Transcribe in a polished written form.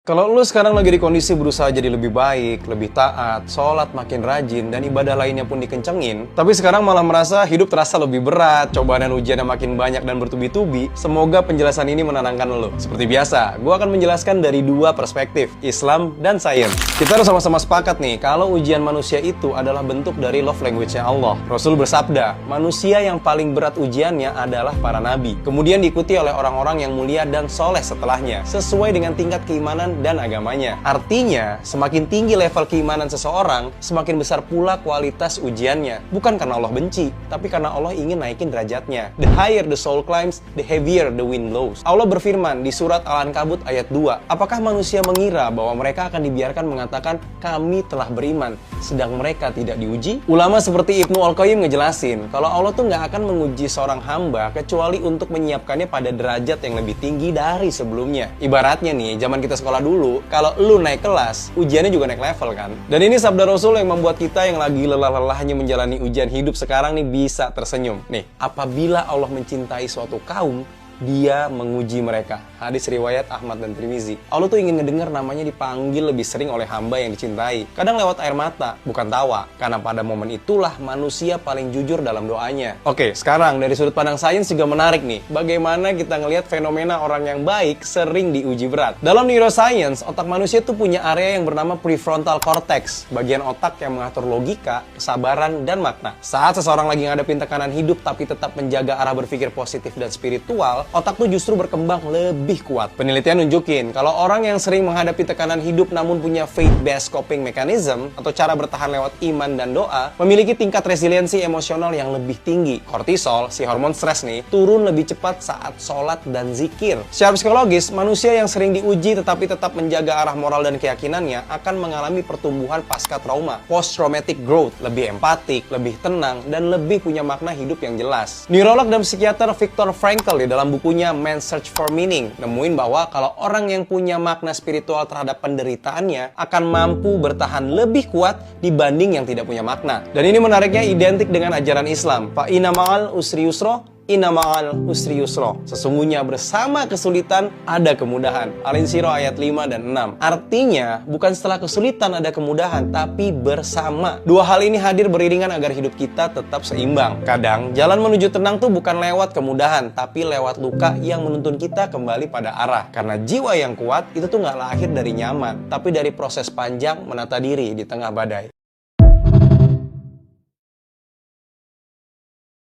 Kalau lu sekarang lagi di kondisi berusaha jadi lebih baik, lebih taat, sholat makin rajin, dan ibadah lainnya pun dikencengin, tapi sekarang malah merasa hidup terasa lebih berat, cobaan dan ujian yang makin banyak dan bertubi-tubi, semoga penjelasan ini menenangkan lo. Seperti biasa, gue akan menjelaskan dari dua perspektif, Islam dan sains. Kita harus sama-sama sepakat nih, kalau ujian manusia itu adalah bentuk dari love language-nya Allah. Rasul bersabda, manusia yang paling berat ujiannya adalah para nabi. Kemudian diikuti oleh orang-orang yang mulia dan soleh setelahnya, sesuai dengan tingkat keimanan dan agamanya. Artinya, semakin tinggi level keimanan seseorang, semakin besar pula kualitas ujiannya. Bukan karena Allah benci, tapi karena Allah ingin naikin derajatnya. The higher the soul climbs, the heavier the wind blows. Allah berfirman di surat Al-Ankabut ayat 2, apakah manusia mengira bahwa mereka akan dibiarkan mengatakan, kami telah beriman, sedang mereka tidak diuji? Ulama seperti Ibnu Al-Qayyim ngejelasin, kalau Allah tuh nggak akan menguji seorang hamba, kecuali untuk menyiapkannya pada derajat yang lebih tinggi dari sebelumnya. Ibaratnya nih, zaman kita sekolah dulu, kalau lu naik kelas, ujiannya juga naik level kan? Dan ini sabda Rasul yang membuat kita yang lagi lelah-lelahnya menjalani ujian hidup sekarang nih bisa tersenyum. Nih, apabila Allah mencintai suatu kaum, Dia menguji mereka. Hadis riwayat Ahmad dan Tirmizi. Allah tuh ingin ngedengar namanya dipanggil lebih sering oleh hamba yang dicintai. Kadang lewat air mata, bukan tawa. Karena pada momen itulah manusia paling jujur dalam doanya. Oke, sekarang dari sudut pandang sains juga menarik nih. Bagaimana kita ngelihat fenomena orang yang baik sering diuji berat. Dalam neuroscience, otak manusia tuh punya area yang bernama prefrontal cortex. Bagian otak yang mengatur logika, kesabaran, dan makna. Saat seseorang lagi ngadepin tekanan hidup tapi tetap menjaga arah berpikir positif dan spiritual, otak tuh justru berkembang lebih kuat. Penelitian nunjukin, kalau orang yang sering menghadapi tekanan hidup namun punya faith-based coping mechanism, atau cara bertahan lewat iman dan doa, memiliki tingkat resiliensi emosional yang lebih tinggi. Kortisol, si hormon stres nih, turun lebih cepat saat sholat dan zikir. Secara psikologis, manusia yang sering diuji tetapi tetap menjaga arah moral dan keyakinannya akan mengalami pertumbuhan pasca trauma, post-traumatic growth, lebih empatik, lebih tenang, dan lebih punya makna hidup yang jelas. Neurolog dan psikiater Viktor Frankl di dalam bukunya Man's Search for Meaning nemuin bahwa kalau orang yang punya makna spiritual terhadap penderitaannya akan mampu bertahan lebih kuat dibanding yang tidak punya makna. Dan ini menariknya identik dengan ajaran Islam. Fa inna ma'al usri yusra, inna ma'al usri yusra. Sesungguhnya bersama kesulitan ada kemudahan. Al-Insyirah ayat 5 dan 6. Artinya, bukan setelah kesulitan ada kemudahan, tapi bersama. Dua hal ini hadir beriringan agar hidup kita tetap seimbang. Kadang, jalan menuju tenang tuh bukan lewat kemudahan, tapi lewat luka yang menuntun kita kembali pada arah. Karena jiwa yang kuat itu tuh nggak lahir dari nyaman, tapi dari proses panjang menata diri di tengah badai.